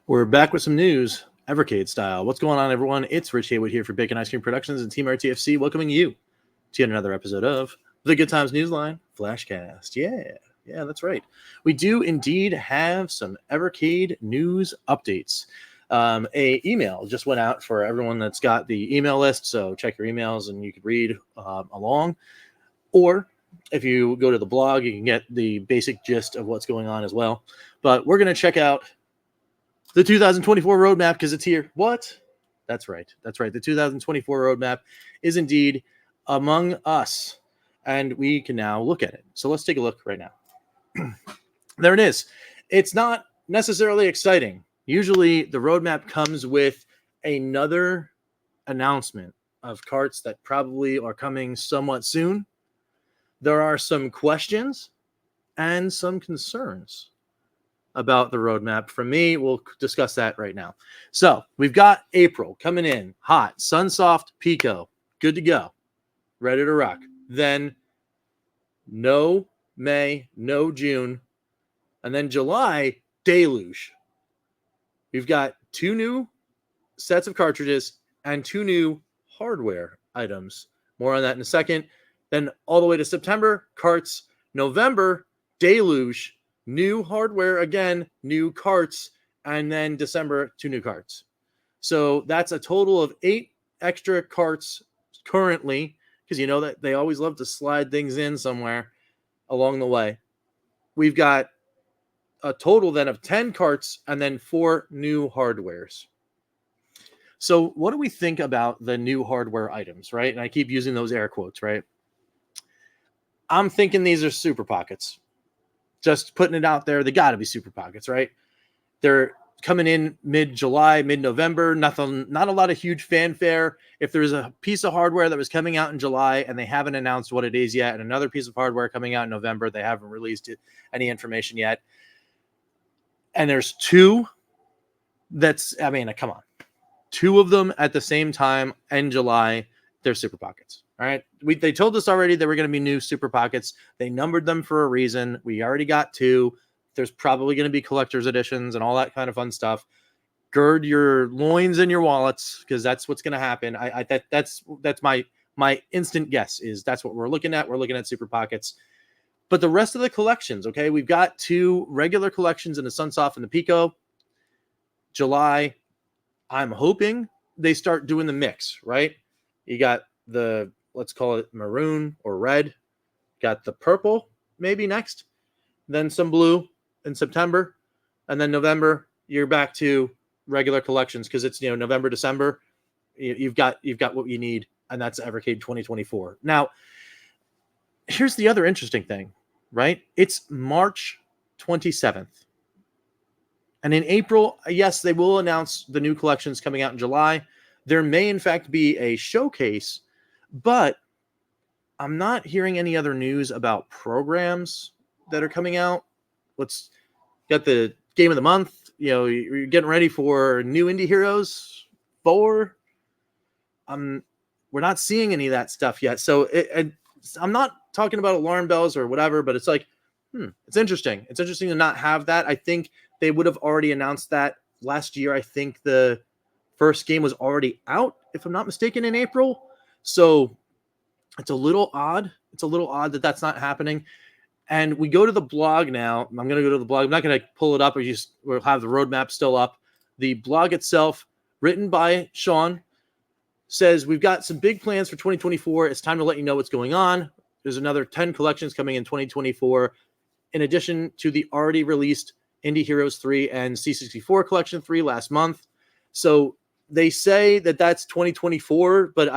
We're back with some news, Evercade style. What's going on, everyone? It's Rich Haywood here for Bacon Ice Cream Productions and Team RTFC, welcoming you to yet another episode of the Good Times Newsline Flashcast. Yeah, that's right. We do indeed have some Evercade news updates. A email just went out for everyone that's got the email list, so check your emails and you can read along. Or if you go to the blog, you can get the basic gist of what's going on as well. But we're going to check out the 2024 roadmap because it's here. What? That's right. The 2024 roadmap is indeed among us, and we can now look at it. So let's take a look right now. There it is. It's not necessarily exciting. Usually the roadmap comes with another announcement of carts that probably are coming somewhat soon. There are some questions and some concerns about the roadmap from me. We'll discuss that right now. So we've got April coming in hot, Sunsoft Pico, good to go, ready to rock. Then no May, no June, and then July, Deluge. We've got 2 new sets of cartridges and 2 new hardware items. More on that in a second. Then all the way to September, carts. November, Deluge, new hardware again, new carts, and then December, 2 new carts. So that's a total of 8 extra carts currently, because you know that they always love to slide things in somewhere along the way. We've got a total then of 10 carts and then 4 new hardwares. So what do we think about the new hardware items, right? And I keep using those air quotes, right? I'm thinking these are super pockets. Just putting it out there, they got to be super pockets, right? They're coming in mid-July, mid-November, not a lot of huge fanfare. If there's a piece of hardware that was coming out in July and they haven't announced what it is yet, and another piece of hardware coming out in November, they haven't released any information yet. And there's 2 come on. 2 of them at the same time in July, they're super pockets. All right. They told us already there were going to be new super pockets. They numbered them for a reason. We already got 2. There's probably going to be collector's editions and all that kind of fun stuff. Gird your loins and your wallets, because that's what's going to happen. That's my instant guess is that's what we're looking at. We're looking at super pockets. But the rest of the collections, okay, we've got 2 regular collections in the Sunsoft and the Pico. July, I'm hoping they start doing the mix, right? You got the, let's call it maroon or red. Got the purple maybe next. Then some blue in September. And then November, you're back to regular collections because it's, November, December. You've got what you need, and that's Evercade 2024. Now, here's the other interesting thing, right? It's March 27th. And in April, yes, they will announce the new collections coming out in July. There may, in fact, be a showcase, but I'm not hearing any other news about programs that are coming out. Let's get the game of the month. You're getting ready for new Indie Heroes 4. We're not seeing any of that stuff yet. So I'm not talking about alarm bells or whatever, but it's like, it's interesting. It's interesting to not have that. I think they would have already announced that last year. I think the first game was already out, if I'm not mistaken, in April. So it's a little odd. It's a little odd that that's not happening. And we go to the blog now. I'm going to go to the blog. I'm not going to pull it up. We'll have the roadmap still up. The blog itself, written by Sean, says, we've got some big plans for 2024. It's time to let you know what's going on. There's another 10 collections coming in 2024, in addition to the already released Indie Heroes 3 and C64 Collection 3 last month. So they say that that's 2024, but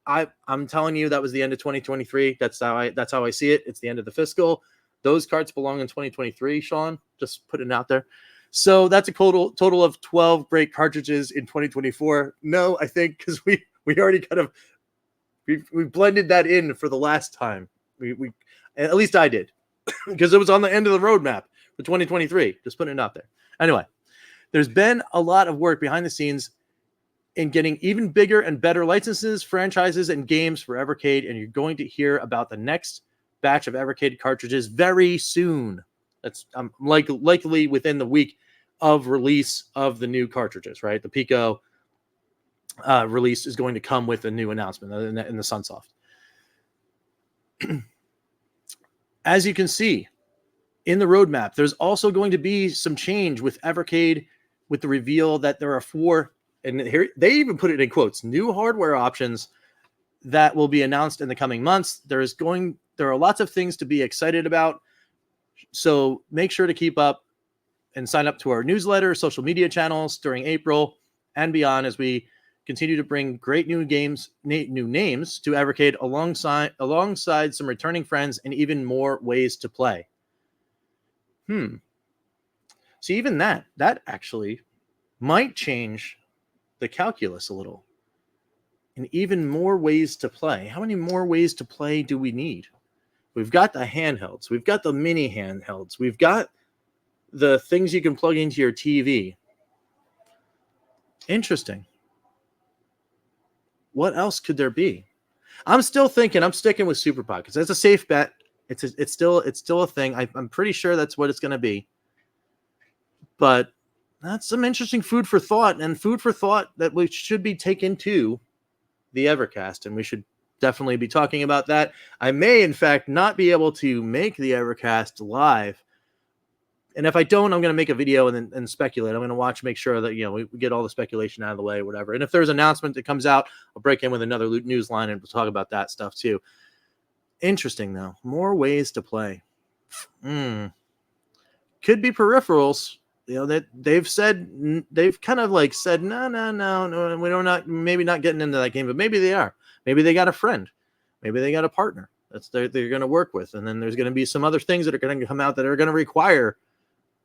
I'm telling you that was the end of 2023. That's how I see it. It's the end of the fiscal. Those cards belong in 2023, Sean. Just putting it out there. So that's a total of 12 great cartridges in 2024. No, I think because we already kind of we blended that in for the last time. We at least I did because it was on the end of the roadmap for 2023. Just putting it out there. Anyway, there's been a lot of work behind the scenes in getting even bigger and better licenses, franchises, and games for Evercade, and you're going to hear about the next batch of Evercade cartridges very soon. That's likely within the week of release of the new cartridges, right? The Pico release is going to come with a new announcement in the Sunsoft. As you can see in the roadmap, there's also going to be some change with Evercade, with the reveal that there are 4, and here they even put it in quotes, new hardware options that will be announced in the coming months. There are lots of things to be excited about. So make sure to keep up and sign up to our newsletter, social media channels during April and beyond as we continue to bring great new names to Evercade alongside some returning friends and even more ways to play. See, even that actually might change the calculus a little. And even more ways to play. How many more ways to play do we need? We've got the handhelds. We've got the mini handhelds. We've got the things you can plug into your TV. Interesting. What else could there be? I'm still thinking. I'm sticking with Super Pockets. That's a safe bet. It's still a thing. I'm pretty sure that's what it's going to be. But that's some interesting food for thought, and food for thought that we should be taken to the Evercast, and we should definitely be talking about that. I may, in fact, not be able to make the Evercast live. And if I don't, I'm going to make a video and speculate. I'm going to watch, make sure that, we get all the speculation out of the way, whatever. And if there's an announcement that comes out, I'll break in with another news line and we'll talk about that stuff too. Interesting, though. More ways to play. Could be peripherals. That they've kind of like said, no, we don't, maybe not getting into that game, but maybe they are. Maybe they got a friend. Maybe they got a partner they're going to work with. And then there's going to be some other things that are going to come out that are going to require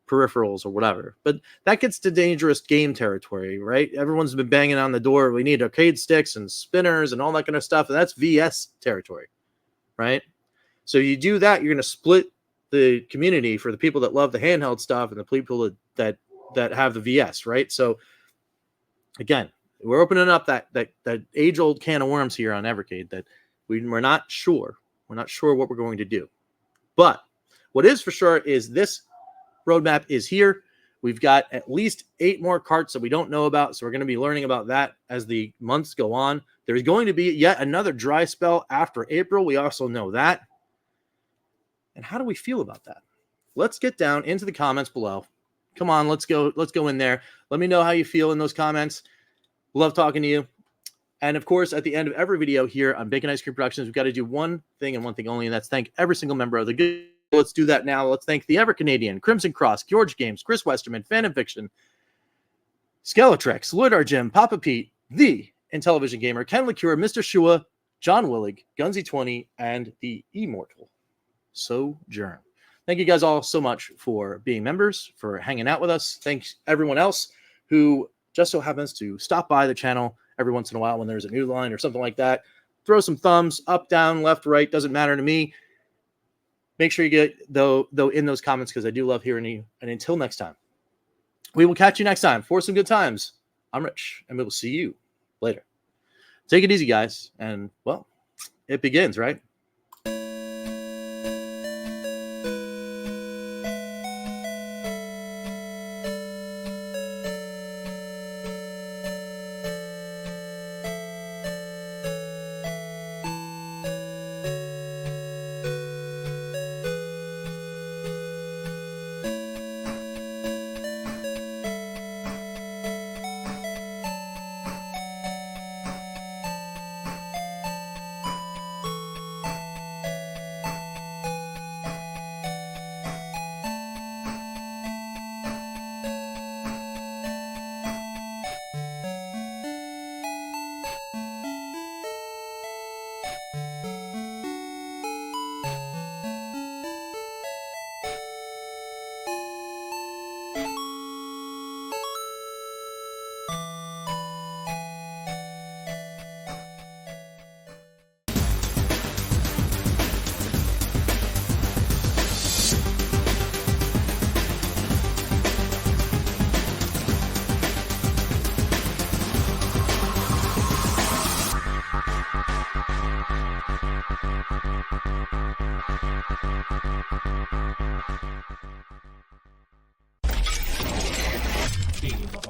peripherals or whatever. But that gets to dangerous game territory, right? Everyone's been banging on the door. We need arcade sticks and spinners and all that kind of stuff. And that's VS territory, right? So you do that, you're going to split the community for the people that love the handheld stuff and the people that have the VS, right? So again, we're opening up that age-old can of worms here on Evercade that we're not sure. We're not sure what we're going to do. But what is for sure is this roadmap is here. We've got at least 8 more carts that we don't know about, so we're going to be learning about that as the months go on. There's going to be yet another dry spell after April. We also know that. And how do we feel about that? Let's get down into the comments below. Come on, let's go in there. Let me know how you feel in those comments. Love talking to you. And of course, at the end of every video here on Bacon Ice Cream Productions, we've got to do one thing and one thing only, and that's thank every single member of the good. Let's do that now. Let's thank the EverCanadian, Crimson Cross, George Games, Chris Westerman, Phantom Fiction, Skeletrex, Lloyd R. Jim, Papa Pete, the Intellivision Gamer, Ken LaCure, Mr. Shua, John Willig, Gunsy20, and the Immortal Sojourn. Thank you guys all so much for being members, for hanging out with us. Thanks everyone else who just so happens to stop by the channel every once in a while when there's a new line or something like that. Throw some thumbs up, down, left, right, doesn't matter to me. Make sure you get though in those comments because I do love hearing you. And until next time, we will catch you next time for some good times. I'm Rich, and we will see you later. Take it easy, guys. And, well, it begins, right?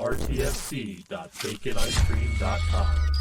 rtfc.baconicecream.com.